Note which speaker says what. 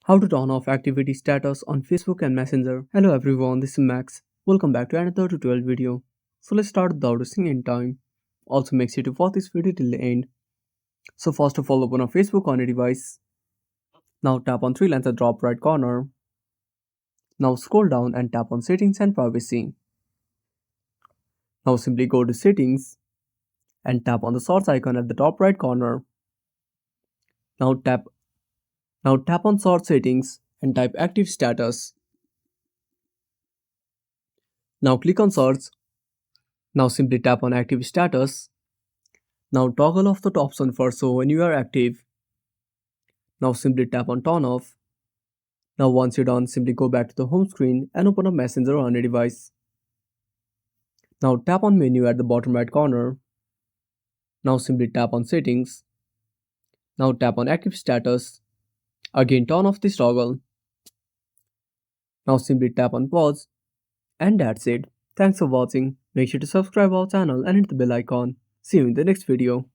Speaker 1: How to turn off activity status on Facebook and Messenger. Hello everyone, this is Max. Welcome back to another tutorial video. So let's start without wasting any time. Also make sure to watch this video till the end. So first of all, open up Facebook on your device. Now tap on three lines at the top right corner. Now scroll down and tap on settings and privacy. Now simply go to settings and tap on the source icon at the top right corner. Now tap on source settings and type active status. Now click on search. Now simply tap on active status. Now toggle off the option for show when you are active. Now simply tap on turn off. Now once you're done, simply go back to the home screen and open up Messenger on your device. Now tap on menu at the bottom right corner. Now simply tap on settings. Now tap on active status. Again turn off this toggle. Now simply tap on pause. And that's it. Thanks for watching. Make sure to subscribe our channel and hit the bell icon. See you in the next video.